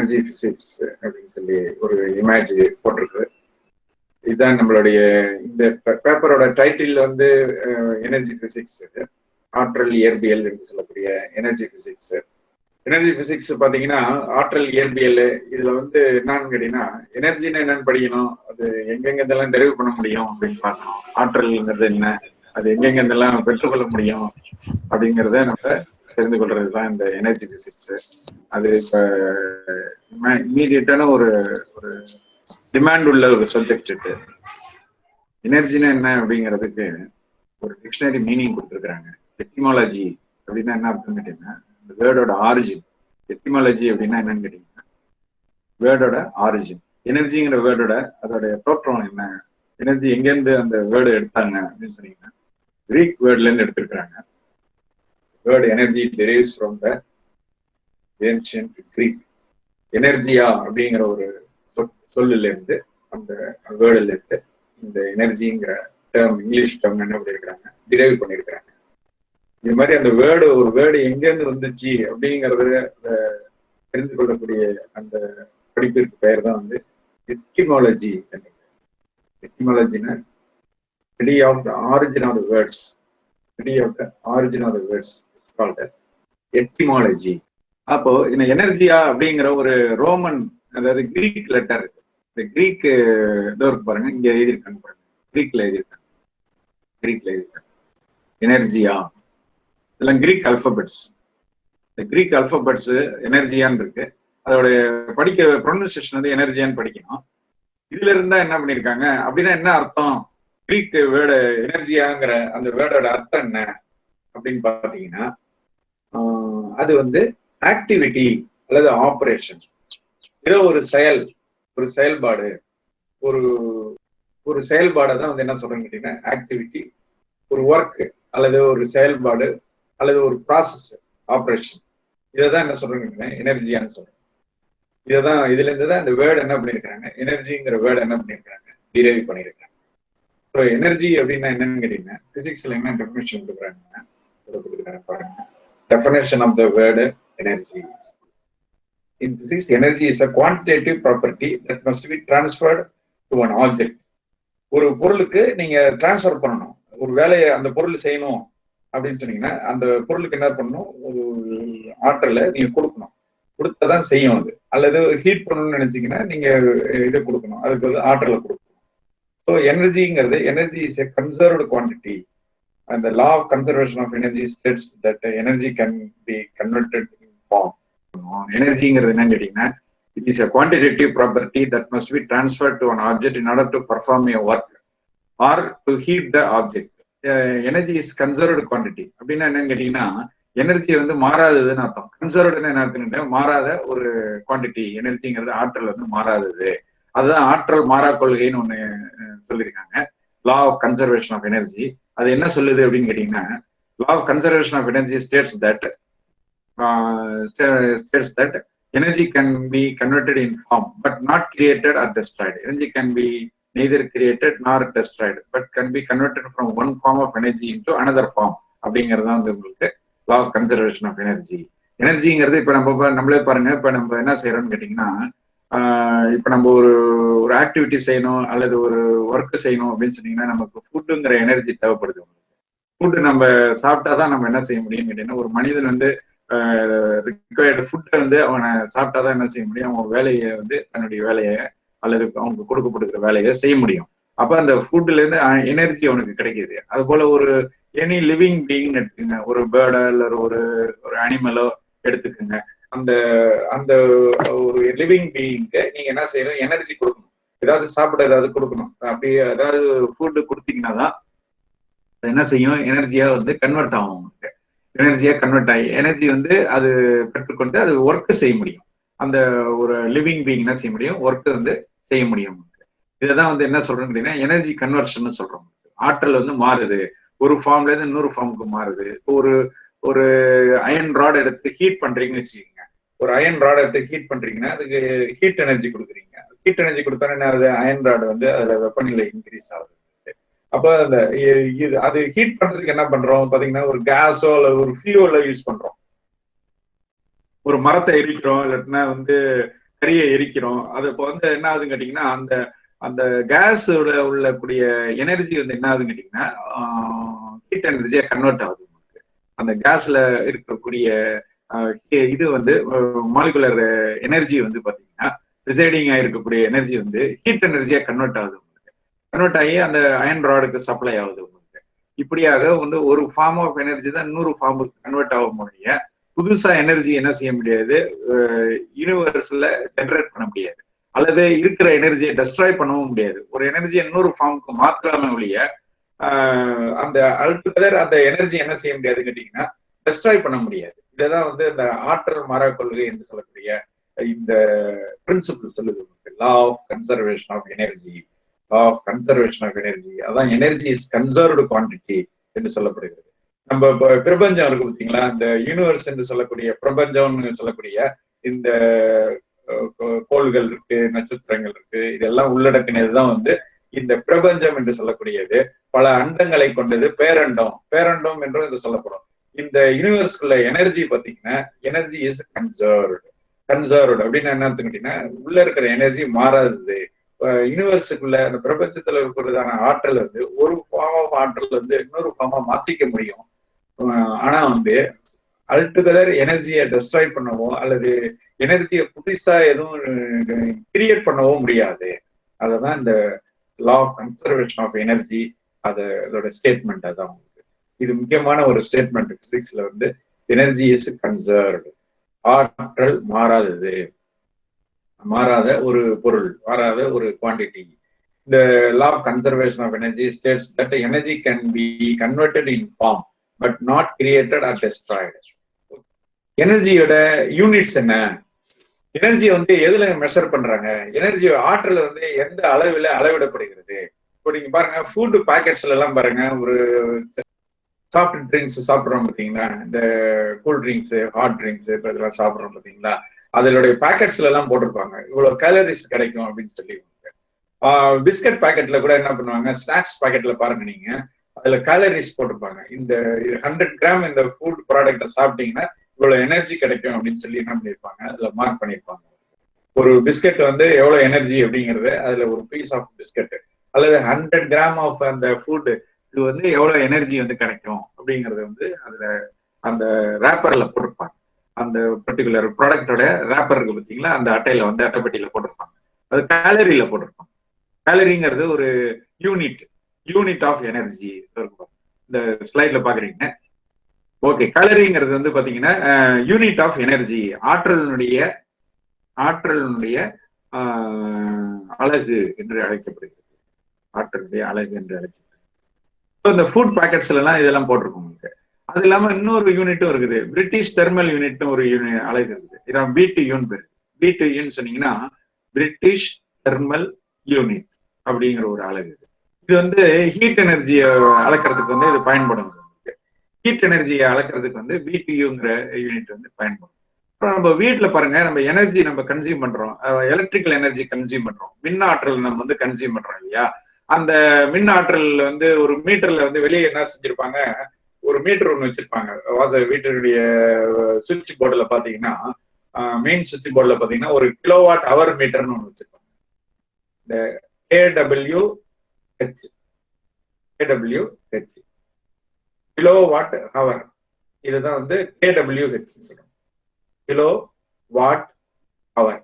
Energy physics அப்படின்னு சொல்லி ஒரு இமேஜ் போட்டிருக்கு. இதுதான் நம்மளுடைய இந்த பேப்பரோட டைட்டில் வந்து எனர்ஜி பிசிக்ஸ், ஆற்றல் இயற்பியல் என்று சொல்லக்கூடிய எனர்ஜி பிசிக்ஸ். எனர்ஜி பிசிக்ஸ் பாத்தீங்கன்னா ஆற்றல் இயற்பியல். இதுல வந்து என்னன்னு கேட்டீங்கன்னா எனர்ஜின்னு என்னன்னு படிக்கணும், அது எங்கெங்க இதெல்லாம் டெரிவ் பண்ண முடியும் அப்படின்னு பார்க்கணும். ஆற்றல்ங்கிறது என்ன, அது எங்கெங்க இதெல்லாம் பெற்றுக்கொள்ள முடியும் அப்படிங்கிறத நம்ம தெரிந்து கொள்றதுதான் இந்த எனர்ஜி பிசிக்ஸ். அது இப்ப இம்மீடியட்டான ஒரு ஒரு டிமாண்ட் உள்ள ஒரு சப்ஜெக்ட் இருக்கு. எனர்ஜினா என்ன அப்படிங்கிறதுக்கு ஒரு டிக்ஷனரி மீனிங் கொடுத்துருக்குறாங்க. எட்டிமாலஜி அப்படின்னா என்ன அர்த்தம் கேட்டீங்கன்னா இந்த வேர்டோட ஆரிஜின். எட்டிமாலஜி அப்படின்னா என்னன்னு கேட்டீங்கன்னா வேர்டோட ஆரிஜின். எனர்ஜிங்கிற வேர்டோட அதோடைய தோற்றம் என்ன, எனர்ஜி எங்கேருந்து அந்த வேர்டு எடுத்தாங்க அப்படின்னு சொன்னீங்கன்னா கிரீக் வேர்ட்ல இருந்து எடுத்திருக்கிறாங்க. Word energy derives from the ancient Greek. எனர்ஜியா அப்படிங்கிற ஒரு சொல்லுல இருந்து, அந்த வேர்டுல இருந்து இந்த எனர்ஜிங்கிற டேர்ம், இங்கிலீஷ் டேர்ம் என்ன பண்ணிருக்கிறாங்க, டிரைவ் பண்ணிருக்கிறாங்க. இது மாதிரி அந்த வேர்டு, ஒரு வேர்டு எங்கேருந்து வந்துச்சு அப்படிங்கறத தெரிந்து கொள்ளக்கூடிய அந்த படிப்பிற்கு பெயர் தான் வந்து எட்டிமாலஜி. எட்டிமாலஜினா study of the origin of the words. Study of the origin of the words it's called etymology. அப்போ இந்த எனர்ஜியா அப்படிங்கிற ஒரு ரோமன், அதாவது கிரீக் லெட்டர், இந்த கிரீக் இதோ இருக்கு பாருங்க, இங்க எழுதியிருக்காங்க பாருங்க, கிரீக்ல எழுதியிருக்காங்க, கிரீக்ல எழுதியிருக்காங்க எனர்ஜியா. இதெல்லாம் கிரீக் அல்பபெட்ஸ். இந்த கிரீக் அல்பபெட்ஸ் எனர்ஜியான்னு இருக்கு. அதோடைய படிக்க ப்ரொனன்சியேஷன் வந்து எனர்ஜியான்னு படிக்கணும். இதுல இருந்தா என்ன பண்ணிருக்காங்க அப்படின்னா என்ன அர்த்தம், கிரீக் வேர்டு எனர்ஜியாங்கிற அந்த வேர்டோட அர்த்தம் என்ன அப்படின்னு பாத்தீங்கன்னா அது வந்து ஆக்டிவிட்டி அல்லது ஆபரேஷன். ஏதோ ஒரு செயல், ஒரு செயல்பாடு, ஒரு ஒரு செயல்பாடை தான் வந்து என்ன சொல்றேன்னு கேட்டீங்கன்னா ஆக்டிவிட்டி, ஒரு ஒர்க் அல்லது ஒரு செயல்பாடு அல்லது ஒரு ப்ராசஸ், ஆப்ரேஷன். இதைதான் என்ன சொல்றேன்னு எனர்ஜியான்னு சொல்றேன். இதைதான் இதுல இருந்து தான் இந்த வேர்டு என்ன பண்ணிருக்காங்க, எனர்ஜிங்கிற வேர்டு என்ன பண்ணிருக்காங்க, டிரைவ் பண்ணிருக்காங்க. ஸோ எனர்ஜி அப்படின்னா என்னன்னு கேட்டீங்கன்னா பிசிக்ஸ்ல என்ன டெஃபினேஷன் கொடுக்குறாங்க பாருங்க. Definition of the word energy. In physics, energy is a quantitative property that must be transferred to an object. ஒரு பொருளுக்கு நீங்க டிரான்ஸ்ஃபர் பண்ணணும், ஒரு வேலையை அந்த பொருள் செய்யணும் அப்படின்னு சொன்னீங்கன்னா அந்த பொருளுக்கு என்ன பண்ணணும், ஒரு ஆற்றலை நீங்க கொடுக்கணும், கொடுத்தாதான் செய்யும் அது. அல்லது ஹீட் பண்ணணும்னு நினைச்சீங்கன்னா நீங்க இதை கொடுக்கணும், அதுக்கு வந்து ஆற்றலை கொடுக்கணும். ஸோ எனர்ஜிங்கிறது, energy is a conserved quantity. And the law of conservation of energy states that energy can be converted in form. Energy-ங்கிறது என்னன்னு கேட்டீங்கன்னா it is a quantitative property that must be transferred to an object in order to perform a work or to heat the object. Energy is conserved quantity. அப்படின்னா என்னன்னு கேட்டீங்கன்னா energy வந்து மாறாததுன்னு அர்த்தம். கன்சர்வ்டுன்னு என்ன அர்த்தம், மாறாத ஒரு குவான்டிட்டி. எனர்ஜிங்கிறது ஆற்றல் வந்து மாறாதது. அதுதான் ஆற்றல் மாறா கொள்கைன்னு ஒண்ணு சொல்லியிருக்காங்க, law of conservation of energy. அது என்ன சொல்லுது அப்படின்னு கேட்டீங்கன்னா law of conservation of energy states that energy can be converted in form but not created or destroyed. Energy can be neither created nor destroyed but can be converted from one form of energy into another form. அப்படிங்கிறது தான் வந்து உங்களுக்கு law of conservation of energy. எனர்ஜிங்கிறது இப்ப நம்மளே பாருங்க, இப்ப நம்ம என்ன செய்யறோம்னு கேட்டீங்கன்னா இப்ப நம்ம ஒரு ஆக்டிவிட்டி செய்யணும் அல்லது ஒரு ஒர்க் செய்யணும் அப்படின்னு சொன்னீங்கன்னா நமக்கு ஃபுட்டுங்கிற எனர்ஜி தேவைப்படுது. ஃபுட்டு நம்ம சாப்பிட்டாதான் நம்ம என்ன செய்ய முடியும்னு கேட்டீங்கன்னா, ஒரு மனிதன் வந்து ரிக்வயர்டு ஃபுட்டை வந்து அவனை சாப்பிட்டாதான் என்ன செய்ய முடியும், அவன் வேலையை வந்து தன்னுடைய வேலையை அல்லது அவனுக்கு கொடுக்கப்படுகிற வேலையை செய்ய முடியும். அப்ப அந்த ஃபுட்ல இருந்து எனர்ஜி அவனுக்கு கிடைக்கிது. அது போல ஒரு எனி லிவிங் பீயிங் எடுத்துக்கங்க, ஒரு பேர்டோ இல்ல ஒரு அனிமலோ எடுத்துக்கோங்க. அந்த அந்த ஒரு லிவிங் பீயிங்க்கு நீங்க என்ன செய்யணும், எனர்ஜி கொடுக்கணும், ஏதாவது சாப்பிட ஏதாவது கொடுக்கணும். அப்படி ஏதாவது ஃபுட்டு கொடுத்தீங்கன்னா தான் என்ன செய்யும், எனர்ஜியா வந்து கன்வெர்ட் ஆகும். உங்களுக்கு எனர்ஜியா கன்வெர்ட் ஆகி எனர்ஜி வந்து அது பெற்றுக்கொண்டு அது ஒர்க் செய்ய முடியும். அந்த ஒரு லிவிங் பீயிங் என்ன செய்ய முடியும், ஒர்க் வந்து செய்ய முடியும். இதைதான் வந்து என்ன சொல்றோம் அப்படின்னா எனர்ஜி கன்வர்ஷன் சொல்றோம். ஆற்றல் வந்து மாறுது, ஒரு ஃபார்ம்ல இருந்து இன்னொரு ஃபார்முக்கு மாறுது. ஒரு அயன் ராட் எடுத்து ஹீட் பண்றீங்கன்னு வச்சுக்கோங்க. ஒரு அயன் ராட் எடுத்து ஹீட் பண்றீங்கன்னா அதுக்கு ஹீட் எனர்ஜி கொடுக்குறீங்க. ஹீட் எனர்ஜி கொடுத்தோன்னா அது அயன் ராட் வந்து அதுல வெப்பநிலை இன்க்ரீஸ் ஆகுது. அப்ப அந்த அது ஹீட் பண்றதுக்கு என்ன பண்றோம் பாத்தீங்கன்னா, ஒரு கேஸோ அல்ல ஒரு ஃபியூவலோ யூஸ் பண்றோம். ஒரு மரத்தை எரிக்கிறோம், இல்லாட்டினா வந்து கரியை எரிக்கிறோம். அது இப்போ வந்து என்ன ஆகுதுன்னு கேட்டீங்கன்னா, அந்த அந்த கேஸ் உள்ளக்கூடிய எனர்ஜி வந்து என்ன ஆகுதுன்னு கேட்டீங்கன்னா ஹீட் எனர்ஜியா கன்வெர்ட் ஆகுது. அந்த கேஸ்ல இருக்கக்கூடிய இது வந்து மாலிகுலர் எனர்ஜி வந்து பாத்தீங்கன்னா ரிசைடிங் ஆயிருக்கக்கூடிய எனர்ஜி வந்து ஹீட் எனர்ஜியா கன்வெர்ட் ஆகுது. கன்வெர்ட் ஆகி அந்த அயன் ராடுக்கு சப்ளை ஆகுது உங்களுக்கு. இப்படியாக வந்து ஒரு ஃபார்ம் ஆஃப் எனர்ஜி தான் இன்னொரு ஃபார்முக்கு கன்வெர்ட் ஆக முடியும். புதுசா எனர்ஜி என்ன செய்ய முடியாது, யூனிவர்ஸ்ல ஜெனரேட் பண்ண முடியாது, அல்லது இருக்கிற எனர்ஜியை டெஸ்ட்ராய் பண்ணவும் முடியாது. ஒரு எனர்ஜி இன்னொரு ஃபார்முக்கு மாற்றாம ஒழிய அந்த அல்டுகெதர் அந்த எனர்ஜி என்ன செய்ய முடியாதுன்னு கேட்டீங்கன்னா டெஸ்ட்ராய் பண்ண முடியாது. இதைதான் வந்து இந்த ஆற்றல் மாறா கொள்கை என்று சொல்லக்கூடிய இந்த பிரின்சிபிள் சொல்லுது, law of conservation of energy. Law of conservation of energy, அதான் எனர்ஜி இஸ் கன்சர்வ்டு குவான்டிட்டி என்று சொல்லப்படுகிறது. நம்ம பிரபஞ்சம் இருக்கு பார்த்தீங்களா, இந்த யூனிவர்ஸ் என்று சொல்லக்கூடிய பிரபஞ்சம்னு சொல்லக்கூடிய இந்த கோள்கள் இருக்கு, நட்சத்திரங்கள் இருக்கு, இதெல்லாம் உள்ளடக்கினதுதான் வந்து இந்த பிரபஞ்சம் என்று சொல்லக்கூடியது. பல அண்டங்களை கொண்டது, பேரண்டம். பேரண்டம் என்றும் இது சொல்லப்படும். இந்த யூனிவர்ஸ்குள்ள எனர்ஜி பாத்தீங்கன்னா எனர்ஜி இஸ் கன்சர்வ்டு. கன்சர்வ்டு அப்படின்னு என்ன கேட்டீங்கன்னா உள்ள இருக்கிற எனர்ஜி மாறாதது. யூனிவர்ஸுக்குள்ள அந்த பிரபஞ்சத்துல இருக்கிறதான ஆற்றல் வந்து ஒரு ஃபார்ம் ஆஃப் ஆற்றல் வந்து இன்னொரு ஃபார்மா மாற்றிக்க முடியும். ஆனா வந்து அல்டுகெதர் எனர்ஜியை டெஸ்ட்ராய் பண்ணவோ அல்லது எனர்ஜியை புதுசா எதுவும் கிரியேட் பண்ணவோ முடியாது. அததான் இந்த law of conservation of energy, அதோட ஸ்டேட்மெண்ட். அதான் உங்களுக்கு இது முக்கியமான ஒரு ஸ்டேட்மெண்ட் பிசிக்ஸ்ல வந்து எனர்ஜி இஸ் கன்சர்வ்டு. ஆற்றல் மாறாதது, மாறாத ஒரு பொருள், மாறாத ஒரு குவான்டிட்டி. இந்த law of conservation of energy states that energy can be converted in form but not created or destroyed. எனர்ஜியோட யூனிட்ஸ் என்ன, எனர்ஜி வந்து எதுல மெஷர் பண்றாங்க, எனர்ஜி ஆற்றல் வந்து எந்த அளவில் அளவிடப்படுகிறது. இப்போ நீங்க பாருங்க, ஃபுட் பேக்கெட்ஸ்ல எல்லாம் பாருங்க, ஒரு சாஃப்ட் ட்ரிங்க்ஸ் சாப்பிட்றோம் பார்த்தீங்களா, இந்த கூல் ட்ரிங்க்ஸ், ஹாட் ட்ரிங்க்ஸ் இதெல்லாம் சாப்பிட்றோம் பார்த்தீங்களா, அதனுடைய பேக்கெட்ஸ்ல எல்லாம் போட்டிருப்பாங்க இவ்வளவு கேலரிஸ் கிடைக்கும் அப்படின்னு சொல்லி. பிஸ்கட் பேக்கெட்ல கூட என்ன பண்ணுவாங்க, ஸ்நாக்ஸ் பேக்கெட்ல பாருங்க நீங்க, அதுல கேலரிஸ் போட்டிருப்பாங்க. இந்த 100 கிராம் இந்த ஃபுட் ப்ராடக்ட சாப்பிட்டீங்கன்னா இவ்வளவு எனர்ஜி கிடைக்கும் அப்படின்னு சொல்லி என்ன பண்ணிருப்பாங்க, அதுல மார்க் பண்ணிருப்பாங்க. ஒரு பிஸ்கட் வந்து எவ்வளவு எனர்ஜி அப்படிங்கிறது அதுல ஒரு பீஸ் ஆஃப் பிஸ்கட் அல்லது 100 கிராம் ஆஃப் அந்த ஃபுட் இது வந்து எவ்வளவு எனர்ஜி வந்து கிடைக்கும் அப்படிங்கறது வந்து அதுல அந்த ரேப்பர்ல போட்டிருப்பாங்க. அந்த பர்டிகுலர் ப்ராடக்டோட ரேப்பர் இருக்கு பார்த்தீங்களா, அந்த அட்டையில வந்து அட்டைப்பட்டியில போட்டிருப்பாங்க. அது கேலரியில போட்டிருப்பாங்க. கேலரிங்கிறது ஒரு யூனிட் ஆஃப் எனர்ஜி இருக்கும். இந்த ஸ்லைட்ல பாக்குறீங்க. ஓகே, கேலரிங்கிறது வந்து பாத்தீங்கன்னா யூனிட் ஆஃப் எனர்ஜி, ஆற்றலினுடைய அலகு என்று அழைக்கப்படுகிறது. ஆற்றலுடைய அலகு என்று அழைக்கப்படுகிறது. இந்த ஃபுட் பேக்கெட்ஸ்ல எல்லாம் இதெல்லாம் போட்டிருக்கோம். அது இல்லாம இன்னொரு யூனிட்டும் இருக்குது, பிரிட்டிஷ் தெர்மல் யூனிட்னு ஒரு அலகு இருக்குது. இதான் BTUன்னு பேரு. BTUன்னு சொன்னீங்கன்னா பிரிட்டிஷ் தெர்மல் யூனிட் அப்படிங்கிற ஒரு அலகு. இது வந்து ஹீட் எனர்ஜியை அளக்கிறதுக்கு வந்து இது பயன்படும். ஹீட் எனர்ஜியை அளக்கிறதுக்கு வந்து BTUங்கிற யூனிட் வந்து பயன்படும். அப்புறம் நம்ம வீட்டுல பாருங்க, நம்ம எனர்ஜி நம்ம கன்சியூம் பண்றோம், எலக்ட்ரிக்கல் எனர்ஜி கன்சியூம் பண்றோம், மின் ஆற்றல் நம்ம வந்து கன்சியூம் பண்றோம் இல்லையா. அந்த மின் ஆற்றல் வந்து ஒரு மீட்டர்ல வந்து வெளியே என்ன செஞ்சிருப்பாங்க, ஒரு மீட்டர் ஒண்ணு வச்சிருப்பாங்க. வீட்டினுடைய சுவிட்ச் போர்டுல பாத்தீங்கன்னா, மெயின் சுவிட்ச் போர்டுல பாத்தீங்கன்னா ஒரு கிலோவாட் அவர் மீட்டர்னு ஒண்ணு வச்சிருப்பாங்க. இந்த KWH கிலோவாட் ஹவர், இதுதான் வந்து KWH kilo watt hour.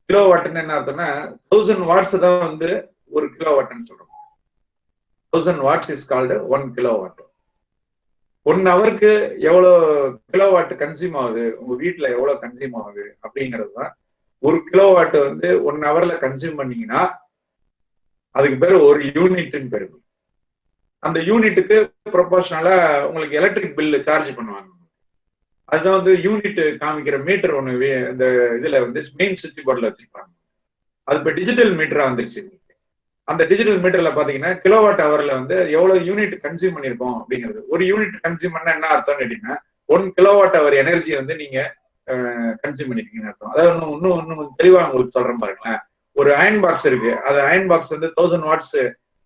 Kilo வாட்னு என்ன அர்த்தம்னா 1000 வாட்ஸ் தான் வந்து ஒரு கிலோ வாட்னு சொல்றோம். 1000 வாட்ஸ் இஸ் கால்டு 1 கிலோவாட். 1 ஹவருக்கு எவ்வளவு கிலோவாட் கன்சியூம் ஆகுது, உங்க வீட்டுல எவ்வளவு கன்சியூம் ஆகுது அப்படிங்கிறது தான். ஒரு கிலோவாட் வந்து 1 ஹவர்ல கன்சியூம் பண்ணீங்கன்னா அதுக்கு பேரு ஒரு யூனிட்னு பேரு. அந்த யூனிட்டுக்கு ப்ரொபோர்ஷனலா உங்களுக்கு எலக்ட்ரிக் பில்லு சார்ஜ் பண்ணுவாங்க. அதுதான் வந்து யூனிட் காமிக்கிற மீட்டர் ஒண்ணு இந்த இதுல வந்து மெயின் சுவிட்ச் போர்டுல வச்சிருப்பாங்க. அது இப்ப டிஜிட்டல் மீட்டரா வந்துருச்சு. அந்த டிஜிட்டல் மீட்டர்ல பாத்தீங்கன்னா கிலோவாட் ஹவர்ல வந்து எவ்வளவு யூனிட் கன்சியூம் பண்ணிருக்கோம் அப்படிங்கிறது. ஒரு யூனிட் கன்சியூம் பண்ணா என்ன அர்த்தம் கேட்டீங்கன்னா 1 கிலோவாட் ஹவர் எனர்ஜி வந்து நீங்க கன்சியூம் பண்ணிருக்கீங்கன்னு அர்த்தம். அதாவது இன்னும் தெளிவா உங்களுக்கு சொல்றேன் பாருங்களேன். ஒரு அயன் பாக்ஸ் இருக்கு, அது அயன் பாக்ஸ் வந்து 1000 வாட்ஸ்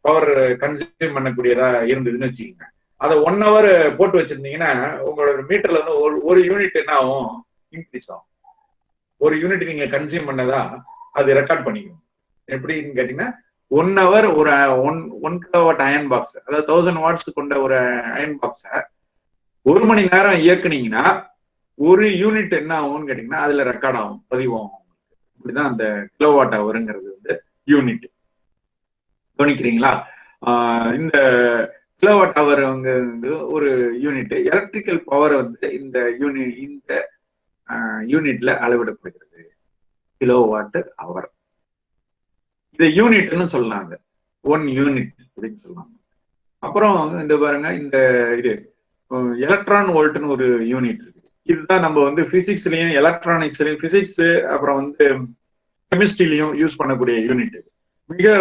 பவர் கன்சியூம் பண்ணக்கூடியதா இருந்ததுன்னு வச்சுக்கோங்க. அதை 1 ஹவர் போட்டு வச்சிருந்தீங்கன்னா உங்களோட மீட்டர்ல வந்து ஒரு யூனிட் என்ன ஆகும், இன்க்ரீஸ் ஆகும். ஒரு யூனிட் நீங்க கன்சியூம் பண்ணதா அது ரெக்கார்ட் பண்ணிக்கும். எப்படின்னு கேட்டீங்கன்னா 1 hour ஒரு 1 கிலோவாட் அயன் பாக்ஸ், அதாவது 1000 வாட்ஸ் கொண்ட ஒரு அயன் பாக்ஸ 1 மணி நேரம் இயக்குனீங்கன்னா ஒரு யூனிட் என்ன ஆகும்னு கேட்டீங்கன்னா அதுல ரெக்கார்ட் ஆகும், பதிவாகும். இப்படிதான் அந்த கிலோவாட் ஹவருங்கிறது வந்து யூனிட். கவனிக்கிறீங்களா? இந்த கிலோவாட் ஹவர் வந்து ஒரு யூனிட். எலக்ட்ரிக்கல் பவர் வந்து இந்த யூனிட்ல அளவிடப்படுகிறது, கிலோவாட் ஹவர். இதை யூனிட்னு சொல்லலாங்க, 1 யூனிட் அப்படின்னு சொல்லலாம். அப்புறம் இந்த பாருங்க, இந்த இது எலக்ட்ரான் வோல்ட்னு ஒரு யூனிட் இருக்கு. இதுதான் நம்ம வந்து பிசிக்ஸ்லயும் எலக்ட்ரானிக்ஸ்லயும், பிசிக்ஸ் அப்புறம் வந்து கெமிஸ்ட்ரிலையும் யூஸ் பண்ணக்கூடிய யூனிட். மிக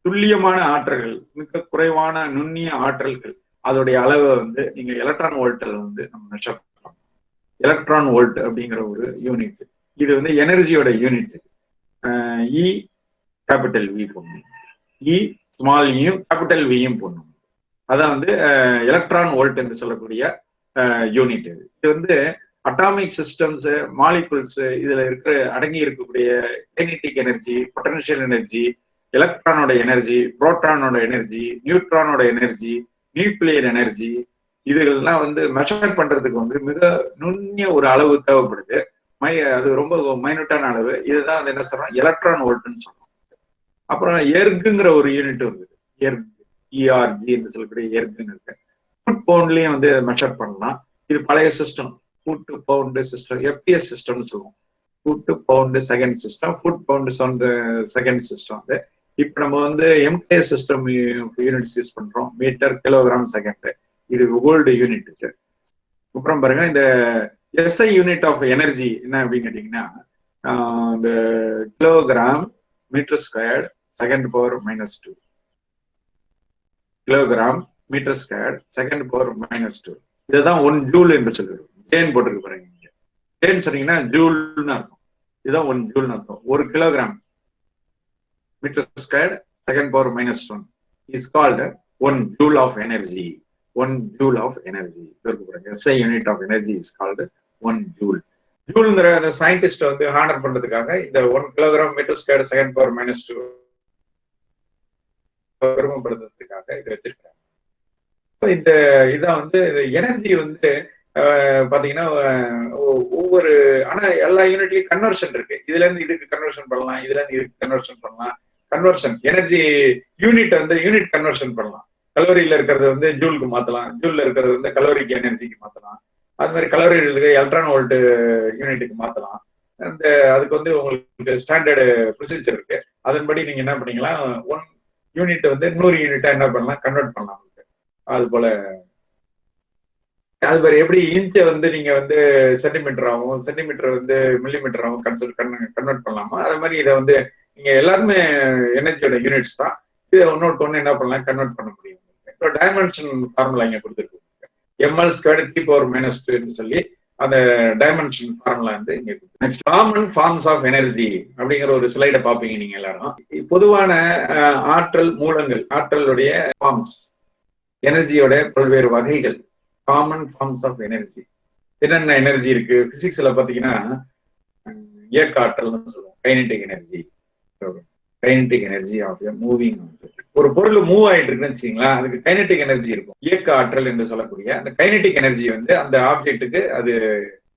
துல்லியமான ஆற்றல்கள், மிக குறைவான நுண்ணிய ஆற்றல்கள், அதோடைய அளவை வந்து நீங்க எலக்ட்ரான் வோல்ட்ல வந்து நம்ம மெஷர் பண்ணலாம். எலக்ட்ரான் வோல்ட் அப்படிங்கிற ஒரு யூனிட், இது வந்து எனர்ஜியோட யூனிட். இ கேபிட்டல் வி போடணும், இ ஸ்மால் இயும் கேபிட்டல் வியும் போடணும். அதான் வந்து எலக்ட்ரான் வோல்ட் என்று சொல்லக்கூடிய யூனிட். இது வந்து அட்டாமிக் சிஸ்டம்ஸ், மாலிகுல்ஸ், இதுல அடங்கி இருக்கக்கூடிய கைனடிக் எனர்ஜி, பொட்டன்ஷியல் எனர்ஜி, எலக்ட்ரானோட எனர்ஜி, புரோட்டானோட எனர்ஜி, நியூட்ரானோட எனர்ஜி, நியூக்ளியர் எனர்ஜி, இதுகள்லாம் வந்து மெஷர் பண்றதுக்கு வந்து மிக நுண்ணிய ஒரு அளவு தேவைப்படுது. அது ரொம்ப மைனூட்டான அளவு. இதுதான் வந்து என்ன சொல்றோம், எலக்ட்ரான் வோல்ட்னு சொல்றோம். அப்புறம் எர்க்குங்கிற ஒரு யூனிட் வருது, எர்க், இஆர்ஜி என்று சொல்லக்கூடிய எர்க்குன்னு இருக்கு. ஃபுட் பவுண்ட்லயும் வந்து மெஷர் பண்ணலாம். இது பழைய system, foot pound system, FPS சிஸ்டம்னு சொல்லுவோம். Foot pound second system, foot pound second system. வந்து இப்ப நம்ம வந்து எம்கேஎஸ் சிஸ்டம் யூனிட்ஸ் யூஸ் பண்றோம், மீட்டர், கிலோகிராம், செகண்ட். இது ஓல்டு யூனிட். அப்புறம் பாருங்க, இந்த எஸ்ஐ யூனிட் ஆஃப் எனர்ஜி என்ன அப்படின்னு கேட்டீங்கன்னா, இந்த kilogram metre square second power -2, kilogram metre square second power -2. இதுதான் 1 ஜூல் என்று சொல்லுவோம். ஜேன் போட்டிருக்கு பாருங்க, இங்க ஜேன் சொன்னீங்கன்னா ஜூல்னு அர்த்தம். இதுதான் 1 ஜூல்னு அர்த்தம். 1 kilogram metre square second power -1 is called 1 joule of energy. 1 joule of energy. SI unit of energy is called 1 joule. ஜூல்ங்கிற சயின்டிஸ்ட் வந்து ஹானர் பண்றதுக்காக இந்த 1 kilogram metre square second power -2 பெருமைப்படுத்துறதுக்காக இதை வச்சிருக்காங்க. இந்த இதான் வந்து எனர்ஜி வந்து பாத்தீங்கன்னா ஒவ்வொரு, ஆனா எல்லா யூனிட்லயும் கன்வர்ஷன் இருக்கு. இதுல இருந்து இதுக்கு கன்வர்ஷன் பண்ணலாம், இதுல இருந்து இதுக்கு கன்வர்ஷன் பண்ணலாம். கன்வர்ஷன் எனர்ஜி யூனிட் வந்து யூனிட் கன்வர்ஷன் பண்ணலாம். கலோரியில இருக்கிறது வந்து ஜூலுக்கு மாத்தலாம், ஜூல்ல இருக்கிறது வந்து கலோரிக்கு எனர்ஜிக்கு மாத்தலாம். அது மாதிரி கலோரியில் இருக்க எலக்ட்ரான் வோல்ட் யூனிட்டுக்கு மாத்தலாம். அந்த அதுக்கு வந்து உங்களுக்கு ஸ்டாண்டர்டு ப்ரொசீஜர் இருக்கு. அதன்படி நீங்க என்ன பண்ணீங்கன்னா 1 யூனிட் வந்து 100 யூனிட்டா என்ன பண்ணலாம், கன்வெர்ட் பண்ணலாம். அது போல அது மாதிரி எப்படி இன்ச்சை வந்து நீங்க வந்து சென்டிமீட்டர் ஆகும், சென்டிமீட்டர் வந்து மில்லிமீட்டர் ஆகும் கன்வெர்ட் பண்ணலாமா, அது மாதிரி இதை வந்து நீங்க எல்லாருமே எனர்ஜியோட யூனிட்ஸ் தான். இதை ஒன்னொட்டு என்ன பண்ணலாம், கன்வெர்ட் பண்ண முடியும். இப்போ டைமென்ஷன் ஃபார்முலா இங்க கொடுத்துருக்கு, ml ஸ்கொயர் T பவர் -2 சொல்லி அந்த டைமென்ஷன் ஃபார்முலா வந்து இங்க next common forms of energy அப்படிங்கிற ஒரு ஸ்லைடை பார்ப்பீங்க நீங்க எல்லாரும். பொதுவான ஆற்றல் மூலங்கள், ஆற்றலுடைய ஃபார்ம்ஸ், எனர்ஜியோட பல்வேறு வகைகள், காமன் ஃபார்ம்ஸ் ஆஃப் எனர்ஜி. என்னென்ன எனர்ஜி இருக்கு பிசிக்ஸ்ல பாத்தீங்கன்னா, இயக்க ஆற்றல்னு சொல்லுவோம், kinetic energy. Kinetic energy of moving. ஒரு பொருள் மூவ் ஆயிட்டு இருக்குன்னு வச்சுங்களா, அதுக்கு கைனடிக் எனர்ஜி இருக்கும். இயக்க ஆற்றல் என்று சொல்லக்கூடிய அந்த கைனடிக் எனர்ஜி வந்து அந்த ஆப்ஜெக்ட்டுக்கு அது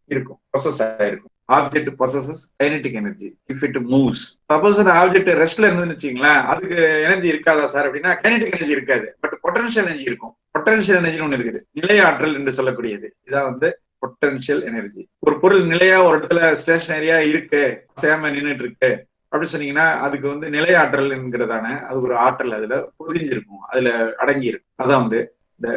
இருக்கும், ப்ரொசஸ் ஆயிருக்கும். Object possesses kinetic energy if it moves. Suppose அந்த ஆப்ஜெக்ட் ரெஸ்ட்ல இருந்துன்னு வச்சுங்களேன், அதுக்கு எனர்ஜி இருக்காதா சார் அப்படின்னா, கைனடிக் எனர்ஜி இருக்காது, பட் பொட்டன்ஷியல் எனர்ஜி இருக்கும். பொட்டன்ஷியல் எனர்ஜின்னு ஒண்ணு இருக்குது, நிலை ஆற்றல் என்று சொல்லக்கூடியது. இதான் வந்து பொட்டன்ஷியல் எனர்ஜி. ஒரு பொருள் நிலையா ஒரு இடத்துல ஸ்டேஷனரியா இருக்கு, சேம நின்றுட்டு இருக்கு அப்படின்னு சொன்னீங்கன்னா, அதுக்கு வந்து நிலை ஆற்றல் என்கிறதான அது ஒரு ஆற்றல் அதுல பொதிஞ்சிருக்கும், அதுல அடங்கி இருக்கும். அதான் வந்து இந்த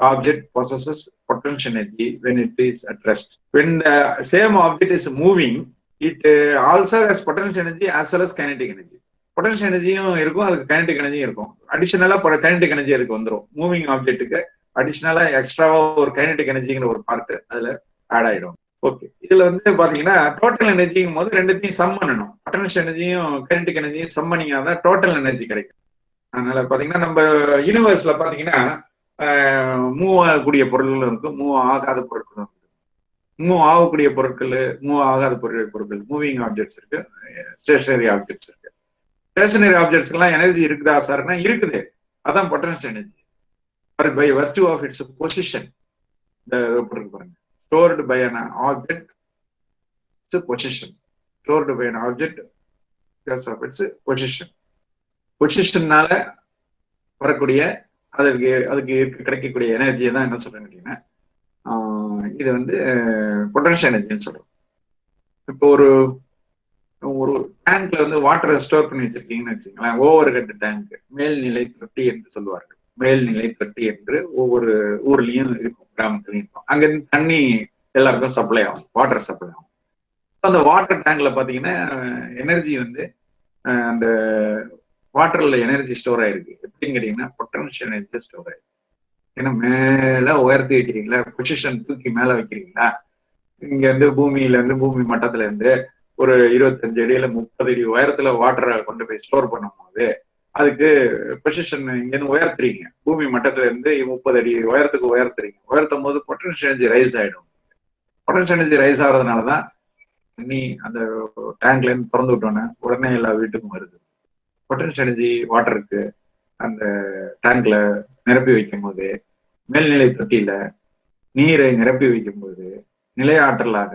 object possesses potential energy when it is at rest. When the same object is moving, it also has potential energy as well as kinetic energy. Potential energyயும் இருக்கும், அதுக்கு kinetic energyயும் இருக்கும். அடிஷனலா kinetic energy அதுக்கு வந்துடும். மூவிங் ஆப்ஜெக்ட்டுக்கு அடிஷனலா எக்ஸ்ட்ராவா ஒரு kinetic energyங்கிற ஒரு part அதுல add ஆயிடும். ஓகே, இதுல வந்து பாத்தீங்கன்னா டோட்டல் எனர்ஜிங்கும் போது ரெண்டுத்தையும் சம் பண்ணணும். பொட்டன்ஷியல் எனர்ஜியும் kinetic எனர்ஜியும் சம் பண்ணீங்கன்னா தான் டோட்டல் எனர்ஜி கிடைக்கும். அதனால பாத்தீங்கன்னா நம்ம யூனிவர்ஸ்ல பாத்தீங்கன்னா மூவ் ஆகக்கூடிய பொருள்களும் இருக்கும், மூவ் ஆகாத பொருட்களும் இருக்கு. மூவ் ஆகக்கூடிய பொருட்கள், மூவ் ஆகாத பொருட்கள், மூவிங் ஆப்ஜெக்ட்ஸ் இருக்கு, ஸ்டேஷனரி ஆப்ஜெக்ட்ஸ் இருக்கு. ஸ்டேஷனரி ஆப்ஜெக்ட்ஸ் எல்லாம் எனர்ஜி இருக்குதா சார்னா இருக்குது. அதான் potential energy. By virtue of its position. பாருங்க, stored by an object position. Stored by an object of its position. பொசிஷன்னால வரக்கூடிய அதுக்கு கிடைக்கக்கூடிய எனர்ஜியை தான் என்ன சொல்றேன்னு கேட்டீங்கன்னா இது வந்து பொட்டன்ஷியல் எனர்ஜின்னு சொல்றோம். இப்போ ஒரு டேங்க்ல வந்து வாட்டரை ஸ்டோர் பண்ணி வச்சிருக்கீங்கன்னு வச்சுங்களேன், ஓவர் ஹெட் டேங்க், மேல்நிலை தொட்டி என்று சொல்லுவார்கள். மேல்நிலை தொட்டி என்று ஒவ்வொரு ஊர்லயும் இருக்கும், கிராமத்துலயும் இருக்கும். அங்கிருந்து தண்ணி எல்லாருக்கும் சப்ளை ஆகும், வாட்டர் சப்ளை ஆகும். அந்த வாட்டர் டேங்க்ல பாத்தீங்கன்னா எனர்ஜி வந்து அந்த வாட்டர்ல எனர்ஜி ஸ்டோர் ஆயிருக்கு. எப்படின்னு கேட்டீங்கன்னா பொட்டன்ஷியல் எனர்ஜி ஸ்டோர் ஆயிருக்கு. ஏன்னா மேல உயர்த்தி வைக்கிறீங்களா, பொசிஷன் தூக்கி மேல வைக்கிறீங்களா, இங்க இருந்து பூமி மட்டத்துல இருந்து ஒரு 25 அடியில 30 அடி உயரத்துல வாட்டரை கொண்டு போய் ஸ்டோர் பண்ணும் போது அதுக்கு பொசிஷன் இங்க இருந்து உயர்த்துறீங்க. பூமி மட்டத்துல இருந்து 30 அடி உயரத்துக்கு உயர்த்தும் போது பொட்டன்ஷியல் எனர்ஜி ரைஸ் ஆயிடும். பொட்டன்ஷியல் எனர்ஜி ரைஸ் ஆகிறதுனாலதான் தண்ணி அந்த டேங்க்ல இருந்து திறந்து விட்டோன்னே உடனே எல்லா வீட்டுக்கும் வருது. பொட்டன்ஷியல் எனர்ஜி வாட்டருக்கு அந்த டேங்க்ல நிரப்பி வைக்கும் போது, மேல்நிலை தொட்டியில நீரை நிரப்பி வைக்கும் போது நிலை ஆற்றலாக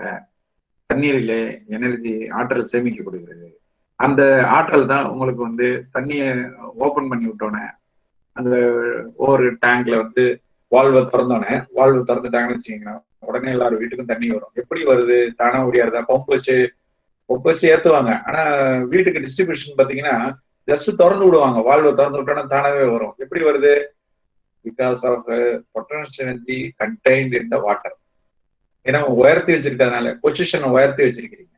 தண்ணீரிலே எனர்ஜி ஆற்றல் சேமிக்கப்படுகிறது. அந்த ஆற்றல் தான் உங்களுக்கு வந்து தண்ணியை ஓபன் பண்ணி விட்டோன்னே அந்த ஒவ்வொரு டேங்க்ல வந்து வால்வை திறந்துட்டாங்கன்னு வச்சுக்கீங்கன்னா உடனே எல்லாரும் வீட்டுக்கும் தண்ணி வரும். எப்படி வருது? தானா முடியாதுதா, பம்ப் வச்சு ஏத்துவாங்க. ஆனா வீட்டுக்கு டிஸ்ட்ரிபியூஷன் பாத்தீங்கன்னா ஜஸ்ட் திறந்து விடுவாங்க, வால்வை திறந்து விட்டோன்னா தானாவே வரும். எப்படி வருது? Because of potential energy contained in the water. ஏன்னா உயர்த்தி வச்சிருக்கிறதுனால, பொசிஷனை உயர்த்தி வச்சிருக்கிறீங்க,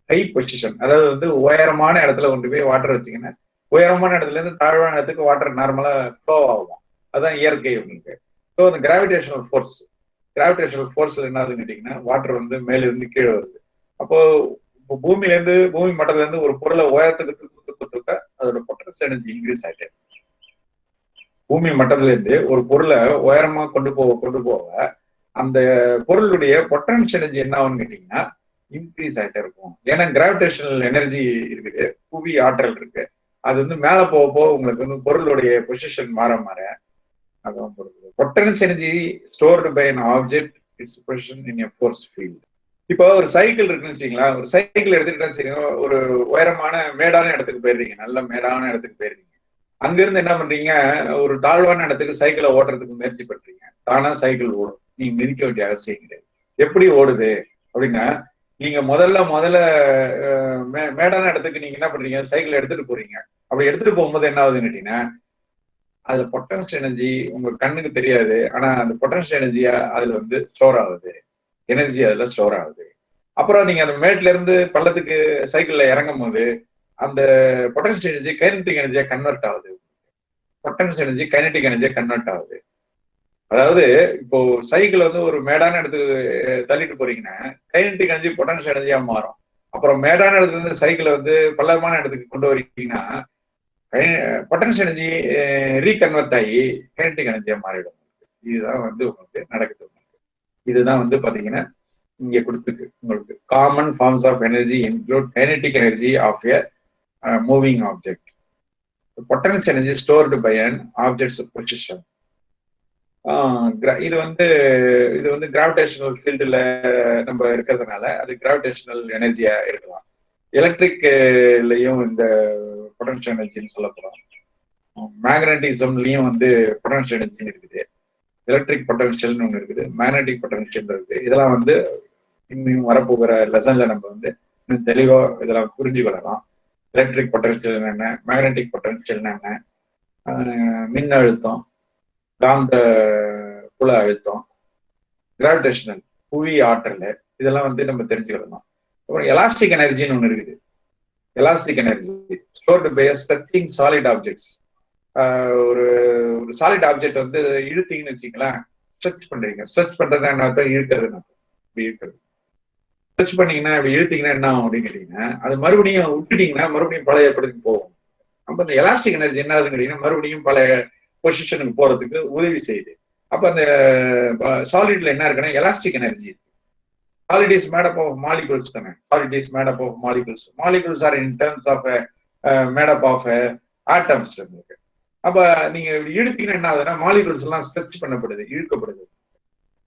ஹை பொசிஷன். அதாவது வந்து உயரமான இடத்துல கொண்டு போய் வாட்டர் வச்சிங்கன்னா உயரமான இடத்துல இருந்து தாழ்வான இடத்துக்கு வாட்டர் நார்மலா ஃப்ளோ ஆகும். அதுதான் இயற்கை உங்களுக்கு. ஸோ அந்த கிராவிடேஷனல் ஃபோர்ஸ்ல என்ன ஆகுதுன்னு கேட்டீங்கன்னா வாட்டர் வந்து மேல இருந்து கீழே வருது. அப்போ பூமி மட்டத்துல இருந்து ஒரு பொருளை உயரத்துக்கு தூக்க அதோட பொட்டன்ஷியல் எனர்ஜி இன்க்ரீஸ் ஆயிட்டு, பூமி மட்டத்துல இருந்து ஒரு பொருளை உயரமா கொண்டு போக அந்த பொருளுடைய பொட்டன்ஷியல் எனர்ஜி என்ன ஆகும்னு கேட்டீங்கன்னா இன்க்ரீஸ் ஆகிட்டே இருக்கும். ஏன்னா கிராவிடேஷனல் எனர்ஜி இருக்குது, புவி ஆற்றல் இருக்கு. அது வந்து மேல போக உங்களுக்கு வந்து பொருளுடைய பொசிஷன் மாற அதான் பொருள். Potential energy stored by an object its position in a force field. இப்போ ஒரு சைக்கிள் இருக்குன்னு வச்சுங்களா, ஒரு சைக்கிள் எடுத்துக்கிட்டா வச்சுக்கோங்க, ஒரு உயரமான மேடான இடத்துக்கு போயிடுறீங்க, நல்ல மேடான இடத்துக்கு போயிடுறீங்க. அங்கிருந்து என்ன பண்றீங்க, ஒரு தாழ்வான இடத்துக்கு சைக்கிளை ஓட்டுறதுக்கு முயற்சி பண்றீங்க. தானா சைக்கிள் ஓடும், நீங்க மிதிக்க வேண்டிய அவசியம் கிடையாது. எப்படி ஓடுது அப்படின்னா, நீங்க முதல்ல மேடான இடத்துக்கு நீங்க என்ன பண்றீங்க, சைக்கிள் எடுத்துட்டு போறீங்க. அப்படி எடுத்துட்டு போகும்போது என்ன ஆகுதுன்னு கேட்டீங்கன்னா அதுல பொட்டன்ஷியல் எனர்ஜி உங்க கண்ணுக்கு தெரியாது, ஆனா அந்த பொட்டன்ஷியல் எனர்ஜியா அதுல வந்து ஸ்டோர் ஆகுது, எனர்ஜி அதுல ஸ்டோர் ஆகுது. அப்புறம் நீங்க அந்த மேட்ல இருந்து பள்ளத்துக்கு சைக்கிள்ல இறங்கும் போது அந்த பொட்டன்ஷியல் எனர்ஜி கைனடிக் எனர்ஜியா கன்வெர்ட் ஆகுது. பொட்டன்ஷியல் எனர்ஜி கைனடிக் எனர்ஜியா கன்வெர்ட் ஆகுது. அதாவது இப்போ சைக்கிள் வந்து ஒரு மேடான இடத்துக்கு தள்ளிட்டு போறீங்கன்னா கைனடிக் எனர்ஜி பொட்டன்ஷியல் எனர்ஜியா மாறும். அப்புறம் மேடான இடத்துல இருந்து சைக்கிளை வந்து பள்ளமான இடத்துக்கு கொண்டு வரீங்கன்னா பொட்டன்ஷியல் எனர்ஜி ரீகன்வெர்ட் ஆகி கைனடிக் எனர்ஜியா மாறிடும். இதுதான் வந்து உங்களுக்கு நடக்குது. இதுதான் வந்து பாத்தீங்கன்னா இங்க கொடுத்துருக்கு உங்களுக்கு. Common forms of energy include kinetic energy of a moving object. Potential energy stored by an object's position. இது வந்து கிராவிடேஷனல் ஃபீல்டுல நம்ம இருக்கிறதுனால அது கிராவிடேஷனல் எனர்ஜியா இருக்கலாம். எலக்ட்ரிக்லயும் இந்த பொட்டன்ஷியல் எனர்ஜின்னு சொல்லப்படும். மேக்னட்டிசம்லயும் வந்து பொட்டன்ஷியல் எனர்ஜி இருக்குது. எலக்ட்ரிக் பொட்டன்ஷியல்னு ஒன்று இருக்குது, மேக்னட்டிக் பொட்டன்ஷியல் இருக்குது. இதெல்லாம் வந்து இன்னும் வரப்போகிற லெசன்ல நம்ம வந்து இன்னும் தெளிவா இதெல்லாம் புரிஞ்சு கொள்ளலாம். எலக்ட்ரிக் பொட்டன்ஷியல் என்ன, மேக்னட்டிக் பொட்டன்ஷியல் என்ன, மின் அழுத்தம், காந்த புல அழுத்தம், கிராவிடேஷனல் புவி ஆற்றல், இதெல்லாம் வந்து நம்ம தெரிஞ்சுக்கலாம். அப்புறம் எலாஸ்டிக் எனர்ஜின்னு ஒன்று இருக்குது. Elastic energy stored by stretching solid objects. ஒரு சாலிட் ஆப்ஜெக்ட் வந்து இழுத்தீங்கன்னு வச்சுக்கலாம், ஸ்ட்ரெச் பண்றீங்க. ஸ்ட்ரெச் பண்றது என்ன அர்த்தம்? இழுக்கிறது. ஸ்ட்ரெச் பண்ணீங்கன்னா இப்படி இழுத்தீங்கன்னா என்ன ஆகும் அப்படின்னு கேட்டீங்கன்னா அது மறுபடியும் விட்டுட்டீங்கன்னா மறுபடியும் பழைய இடத்துக்கு போகும். அப்ப அந்த எலாஸ்டிக் எனர்ஜி என்ன ஆகுதுன்னு கேட்டீங்கன்னா மறுபடியும் பழைய பொசிஷனுக்கு போறதுக்கு உதவி செய்யுது. அப்ப அந்த சாலிட்ல என்ன இருக்குன்னா எலாஸ்டிக் எனர்ஜி இருக்கு. Solid is made up of molecules தானே. Solid is made up of molecules. Molecules are in terms of made up of atoms. அப்ப நீங்க இழுத்தீங்கன்னா என்ன ஆகுதுன்னா மாலிகுல்ஸ் எல்லாம் ஸ்ட்ரெச் பண்ணப்படுது, இழுக்கப்படுது.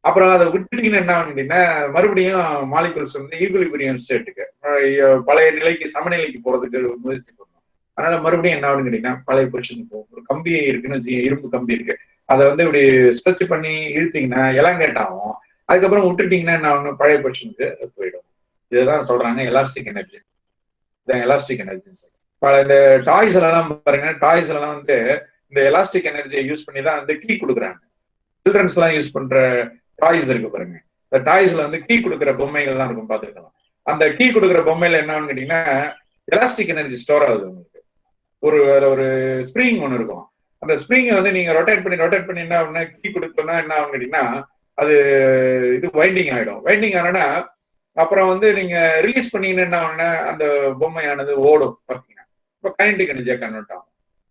அப்புறம் அதை விட்டுட்டீங்கன்னா என்ன ஆகும் அப்படின்னா மறுபடியும் மாலிகுல்ஸ் வந்து ஈக்குலிபிரியம் ஸ்டேட்டுக்கு பழைய நிலைக்கு சமநிலைக்கு போறதுக்கு முயற்சி பண்ணணும். அதனால மறுபடியும் என்ன ஆகுதுன்னு கேட்டீங்கன்னா பழைய பொசிஷனுக்கு போகும். ஒரு கம்பி இருக்குன்னு, இரும்பு கம்பி இருக்கு, அதை வந்து இப்படி ஸ்ட்ரெச் பண்ணி இழுத்தீங்கன்னா எலாங்கேட் ஆகும். அதுக்கப்புறம் விட்டுட்டீங்கன்னா என்ன ஆகும், பழைய பொசிஷனுக்கு போயிடும். இதுதான் சொல்றாங்க எலாஸ்டிக் எனர்ஜி. இதான் எலாஸ்டிக் எனர்ஜி. இந்த டாய்ஸ் எல்லாம் பாருங்க, டாய்ஸ் எல்லாம் வந்து இந்த எலாஸ்டிக் எனர்ஜியை யூஸ் பண்ணி தான் வந்து கீ கொடுக்குறாங்க. சில்ட்ரன்ஸ் எல்லாம் யூஸ் பண்ற டாய்ஸ் இருக்கு பாருங்க. இந்த டாய்ஸ்ல வந்து கீ கொடுக்குற பொம்மைகள் எல்லாம் இருக்கும், பாத்துக்கலாம். அந்த கீ கொடுக்குற பொம்மையில என்னன்னு கேட்டீங்கன்னா எலாஸ்டிக் எனர்ஜி ஸ்டோர் ஆகுது உங்களுக்கு. ஒரு ஸ்ப்ரிங் ஒன்று இருக்கும். அந்த ஸ்ப்ரிங்கை வந்து நீங்க ரொட்டேட் பண்ணி என்ன ஆகுனா, கீ கொடுத்தோம்னா என்ன ஆகும் கேட்டீங்கன்னா அது இது வைண்டிங் ஆயிடும். வைண்டிங் ஆனா அப்புறம் வந்து நீங்க ரிலீஸ் பண்ணீங்கன்னா என்ன ஆகுனா அந்த பொம்மையானது ஓடும் பாத்தீங்கன்னா. இப்போ கைனடிக் எனர்ஜியா கன்வெர்ட் ஆகும்.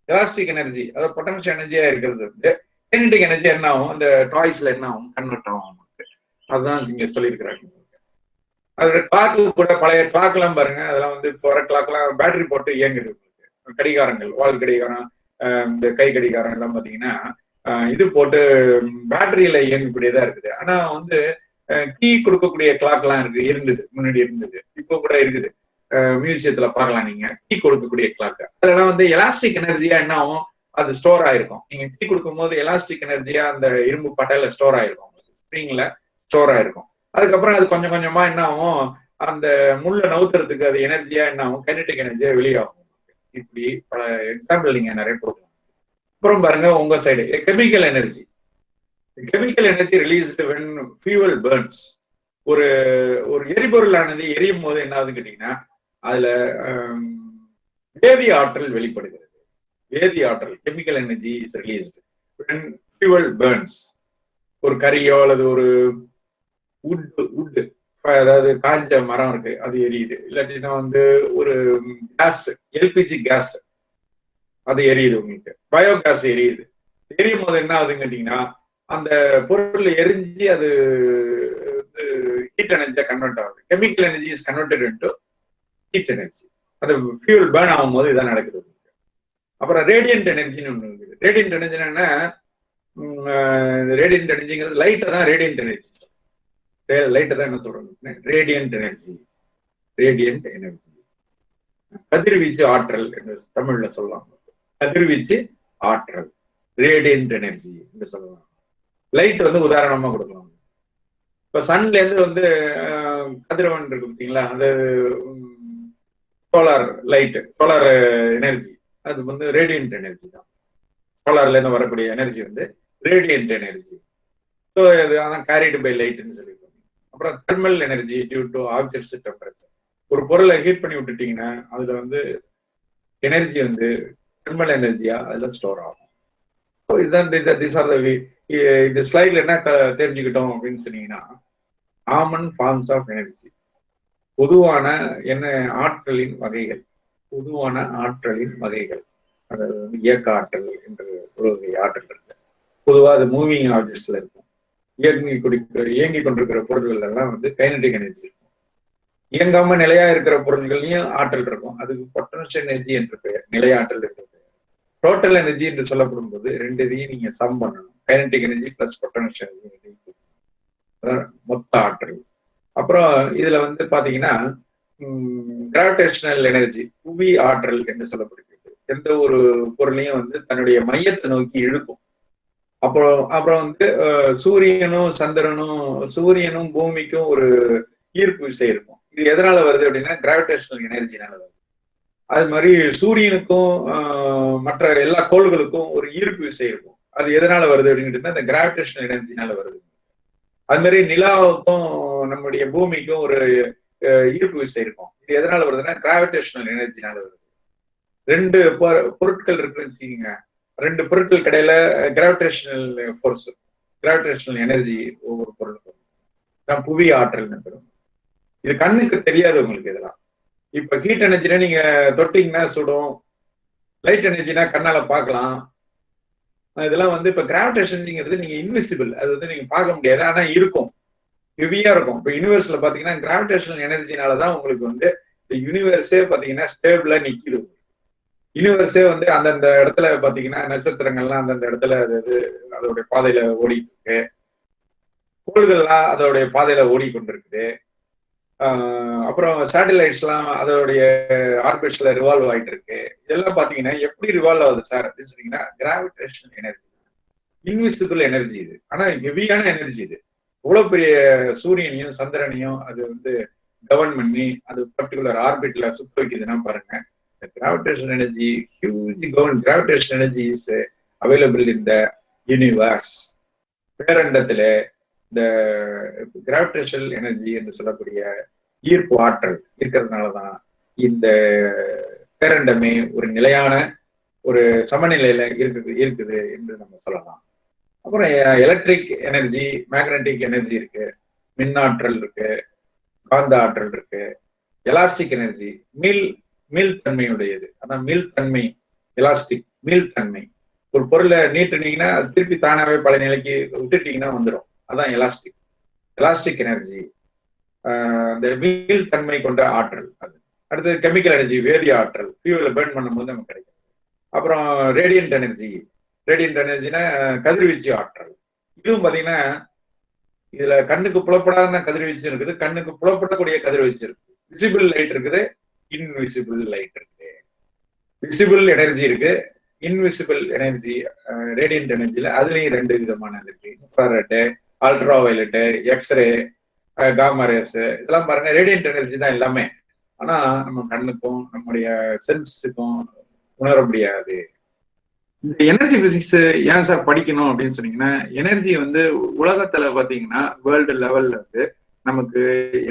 எலாஸ்டிக் எனர்ஜி அதாவது பொட்டன்ஷியல் எனர்ஜியா இருக்கிறது வந்து கைனடிக் எனர்ஜி என்ன ஆகும், அந்த டாய்ஸ்ல என்ன ஆகும், கன்வெர்ட் ஆகும். அதுதான் நீங்க சொல்லியிருக்கிறாங்க. அது கிளாக்கு கூட பழைய கிளாக் எல்லாம் பாருங்க, அதெல்லாம் வந்து இப்போ வர கிளாக் எல்லாம் பேட்டரி போட்டு இயங்குது. கடிகாரங்கள், வால் கடிகாரம், இந்த கை கடிகாரம் எல்லாம் பாத்தீங்கன்னா இது போட்டு பேட்டரியில இயங்கக்கூடியதா இருக்குது. ஆனா வந்து கீ கொடுக்கக்கூடிய கிளாக் எல்லாம் இருந்தது, முன்னாடி இருந்தது, இப்போ கூட இருக்குது. மியூசியத்துல பார்க்கலாம் நீங்க கீ கொடுக்கக்கூடிய கிளாக். அதெல்லாம் வந்து எலாஸ்டிக் எனர்ஜியா என்ன ஆகும், அது ஸ்டோர் ஆயிருக்கும். நீங்க கீ கொடுக்கும் போது எலாஸ்டிக் எனர்ஜியா அந்த இரும்பு பட்டையில ஸ்டோர் ஆயிருக்கும், ஸ்ப்ரிங்ல ஸ்டோர் ஆயிருக்கும். அதுக்கப்புறம் அது கொஞ்சம் கொஞ்சமா என்ன ஆகும், அந்த முள்ள நவுத்துறதுக்கு அது எனர்ஜியா என்ன ஆகும், கைனடிக் எனர்ஜியா வெளியாகும். இப்படி பல எக்ஸாம்பிள் நீங்க நிறைய போடலாம். அப்புறம் பாருங்க உங்க side chemical energy. Chemical energy released when fuel Burns. ஒரு எரிபொருளானது எரியும் போது என்ன ஆகுதுன்னு கேட்டீங்கன்னா அதுல வேதி ஆற்றல் வெளிப்படுகிறது. வேதி ஆற்றல், chemical energy is released when fuel Burns. ஒரு கரியோ அல்லது ஒரு உட், அதாவது காஞ்ச மரம் இருக்கு, அது எரியுது. இல்லாட்டினா வந்து ஒரு கேஸ், எல்பிஜி கேஸ், அது எரியுது. உங்களுக்கு பயோகேஸ் எரியுது. எரியும் போது என்ன ஆகுதுன்னு கேட்டீங்கன்னா அந்த பொருள் எரிஞ்சு அது ஹீட் எனர்ஜியா கன்வெர்ட் ஆகுது. Chemical energy is converted into heat energy. அது ஃபியூல் பேர்ன் ஆகும் போது இதான் நடக்குது. அப்புறம் ரேடியன்ட் எனர்ஜின்னு ஒண்ணு இருக்குது. ரேடியன்ட் எனர்ஜினா ரேடியன்ட் எனர்ஜிங்கிறது லைட்டை தான் ரேடியன்ட் எனர்ஜி. லைட்டை தான் என்ன சொல்றாங்க, ரேடியன்ட் எனர்ஜி. ரேடியன்ட் எனர்ஜி கதிர்வீச்சு ஆற்றல் என்று தமிழ்ல சொல்லலாம். கதிர்வீச்சு ஆற்றல், ரேடியன்ட் எனர்ஜி என்று சொல்லலாம். லைட் வந்து உதாரணமா கொடுக்கலாம். இப்ப சன்ல இருந்து வந்து கதிரவன் இருக்கு பார்த்தீங்களா, அது சோலார் லைட், சோலார் எனர்ஜி, அது வந்து ரேடியன்ட் எனர்ஜி தான். சோலார்ல இருந்து வரக்கூடிய எனர்ஜி வந்து ரேடியன்ட் எனர்ஜி. ஸோ அது அதான் கேரிடு பை லைட்னு சொல்லியிருக்கோம். அப்புறம் thermal energy due to object's temperature. ஒரு பொருளை ஹீட் பண்ணி விட்டுட்டீங்கன்னா அதுல வந்து எனர்ஜி வந்து தெர்மல் எனர்ஜியா அதுல ஸ்டோர் ஆகும். ஸோ இதுதான் இந்த ஸ்லைட்ல என்ன தெரிஞ்சுக்கிட்டோம் அப்படின்னு சொன்னீங்கன்னா காமன் ஃபார்ம்ஸ் ஆஃப் எனர்ஜி, பொதுவான என்ன ஆற்றலின் வகைகள். பொதுவான ஆற்றலின் வகைகள், அதாவது இயக்க ஆற்றல் என்ற ஒரு ஆற்றல் இருக்கு. பொதுவாக அது மூவிங் ஆப்ஜெக்ட்ஸ்ல இருக்கும். இயங்கி கொண்டிருக்கிற பொருட்கள் எல்லாம் வந்து கைனடிக் எனர்ஜி இருக்கும். இயங்காம நிலையா இருக்கிற பொருட்கள்லயும் ஆற்றல் இருக்கும், அதுக்கு பொட்டன்ஷியல் எனர்ஜி என்று பெயர், நிலையாற்றல் என்று பெயர். டோட்டல் எனர்ஜி என்று சொல்லப்படும் போது ரெண்டு இதையும் நீங்க சம் பண்ணணும். Kinetic energy plus potential energy, மொத்த ஆற்றல். அப்புறம் இதுல வந்து பாத்தீங்கன்னா கிராவிடேஷனல் எனர்ஜி, புவி ஆற்றல் என்று சொல்லப்படுகிறது. எந்த ஒரு பொருளையும் வந்து தன்னுடைய மையத்தை நோக்கி இழுக்கும். அப்புறம் வந்து சூரியனும் சந்திரனும், சூரியனும் பூமிக்கும் ஒரு ஈர்ப்பு விசை இருக்கும். இது எதனால வருது அப்படின்னா கிராவிடேஷனல் எனர்ஜினால வருது. அது மாதிரி சூரியனுக்கும் மற்ற எல்லா கோள்களுக்கும் ஒரு ஈர்ப்பு விசை இருக்கும். அது எதனால வருது அப்படின்னு இந்த கிராவிடேஷனல் எனர்ஜினால வருது. அது மாதிரி நிலாவுக்கும் நம்முடைய பூமிக்கும் ஒரு ஈர்ப்பு விசை இருக்கும். இது எதனால வருதுன்னா கிராவிடேஷனல் எனர்ஜினால வருது. ரெண்டு பொருட்கள் இருக்குன்னு வச்சுக்கோங்க, ரெண்டு பொருட்கள் கடையில கிராவிடேஷனல் ஃபோர்ஸ், கிராவிடேஷனல் எனர்ஜி ஒவ்வொரு பொருளுக்கும் புவி ஆற்றல் பெறும். இது கண்ணுக்கு தெரியாது உங்களுக்கு இதெல்லாம். இப்ப ஹீட் எனர்ஜினா நீங்க தொட்டிங்கன்னா சுடும், லைட் எனர்ஜினா கண்ணால பார்க்கலாம். இதெல்லாம் வந்து இப்ப கிராவிடேஷன்ங்கிறது நீங்க இன்விசிபிள், அது வந்து நீங்க பார்க்க முடியாது, ஆனா இருக்கும். ஹெவியா இருக்கும். இப்போ யூனிவர்ஸ்ல பாத்தீங்கன்னா கிராவிடேஷனல் எனர்ஜினாலதான் உங்களுக்கு வந்து இந்த யூனிவர்ஸே பாத்தீங்கன்னா ஸ்டேபிளா நிக்குது. யூனிவர்ஸே வந்து அந்தந்த இடத்துல பாத்தீங்கன்னா நட்சத்திரங்கள்லாம் அந்தந்த இடத்துல அது அதோடைய பாதையில ஓடிட்டு இருக்கு. கோள்கள்லாம் அதோடைய பாதையில ஓடிக்கொண்டிருக்குது. அப்புறம் சேட்டலைட்ஸ் எல்லாம் அதோடைய ஆர்பிட்ஸ்ல ரிவால்வ் ஆயிட்டு இருக்கு. இதெல்லாம் பாத்தீங்கன்னா எப்படி ரிவால்வ் ஆகுது சார் அப்படின்னு சொன்னீங்கன்னா கிராவிடேஷனல் எனர்ஜி, இன்விசிபிள் எனர்ஜி இது. ஆனா ஹெவியான எனர்ஜி இது. இவ்வளவு பெரிய சூரியனையும் சந்திரனையும் அது வந்து கவர்ன் பண்ணி அது பர்டிகுலர் ஆர்பிட்ல சுத்த வைக்குதுன்னா பாருங்க. Gravitation energy huge gravitation energy is available in the universe. பேரண்டத்துல இந்த கிராவிடேஷனல் எனர்ஜி என்று சொல்லக்கூடிய ஈர்ப்பு ஆற்றல் இருக்கிறதுனாலதான் இந்த பேரண்டமே ஒரு நிலையான ஒரு சமநிலையில இருக்குது என்று நம்ம சொல்லலாம். அப்புறம் எலக்ட்ரிக் எனர்ஜி, மேக்னட்டிக் எனர்ஜி இருக்கு, மின்னாற்றல் இருக்கு, காந்த ஆற்றல் இருக்கு, எலாஸ்டிக் எனர்ஜி மீள்தன்மையுடையது. அதான் மீள்தன்மை, எலாஸ்டிக் மீள்தன்மை. ஒரு பொருளை நீட்டுனீங்கன்னா திருப்பி தானாவே பழைய நிலைக்கு விட்டுட்டீங்கன்னா வந்துடும். அதான் எலாஸ்டிக் எனர்ஜி. இந்த மீள்தன்மை கொண்ட ஆற்றல். அது அடுத்தது கெமிக்கல் எனர்ஜி, வேதிய ஆற்றல், ஃபியூலை பேர்ன் பண்ணும்போது நமக்கு கிடைக்கும். அப்புறம் ரேடியன்ட் எனர்ஜினா கதிர்வீச்சு ஆற்றல். இதுவும் பாத்தீங்கன்னா இதுல கண்ணுக்கு புலப்படாத கதிர்வீச்சு இருக்குது, கண்ணுக்கு புலப்படக்கூடிய கதிர்வீச்சு இருக்கு. விசிபிள் லைட் இருக்குது, இன்விசிபிள் லைட் இருக்கு. விசிபிள் எனர்ஜி இருக்கு, இன்விசிபிள் எனர்ஜி ரேடியன்ட் எனர்ஜில அதுலயும் 2 விதமான இருக்கு. Infrared, ultraviolet, X-ray, gamma rays, இதெல்லாம் பாருங்க ரேடியன்ட் எனர்ஜி தான் எல்லாமே. ஆனா நம்ம கண்ணுக்கும் நம்முடைய சென்ஸுக்கும் உணர முடியாது. இந்த எனர்ஜி பிசிக்ஸ் ஏன் சார் படிக்கணும் அப்படின்னு சொன்னீங்கன்னா, எனர்ஜி வந்து உலகத்துல பாத்தீங்கன்னா வேர்ல்டு லெவல்ல வந்து நமக்கு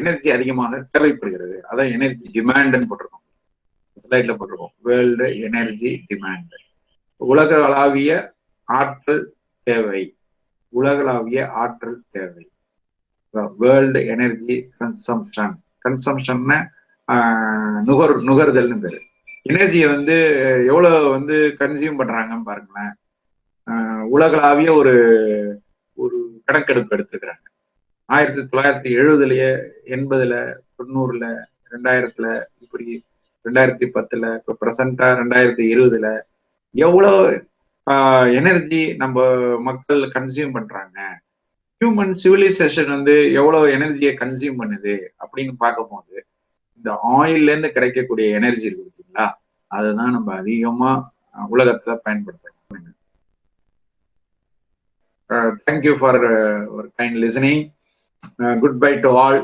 எனர்ஜி அதிகமாக தேவைப்படுகிறது. அதான் எனர்ஜி டிமாண்ட்னு போட்டிருக்கோம், ஸ்லைட்ல போட்டிருக்கோம். வேர்ல்டு எனர்ஜி டிமாண்ட், உலகளாவிய ஆற்றல் தேவை. உலகளாவிய ஆற்றல் தேவை, வேர்ல்டு எனர்ஜி கன்சம்ஷன். கன்சம்ஷன்னா நுகர்தல்னு பேரு. எனர்ஜியை வந்து எவ்வளவு வந்து கன்சியூம் பண்றாங்கன்னு பாருங்களேன். உலகளாவிய ஒரு கணக்கெடுப்பு எடுத்துக்கிறாங்க. 1970லயே, 80ல, 90ல, 2000ல, இப்படி 2010ல, இப்ப பிரசண்டா 2020ல எவ்வளவு எனர்ஜி நம்ம மக்கள் கன்சியூம் பண்றாங்க, ஹியூமன் சிவிலைசேஷன் வந்து எவ்வளவு எனர்ஜியை கன்சியூம் பண்ணுது அப்படின்னு பார்க்கும்போது இந்த ஆயில்ல இருந்து கிடைக்கக்கூடிய எனர்ஜி இருக்கு பார்த்தீங்களா, அதுதான் நம்ம அதிகமா உலகத்துல பயன்படுத்துறோம். Thank you for kind listening. Good bye to all.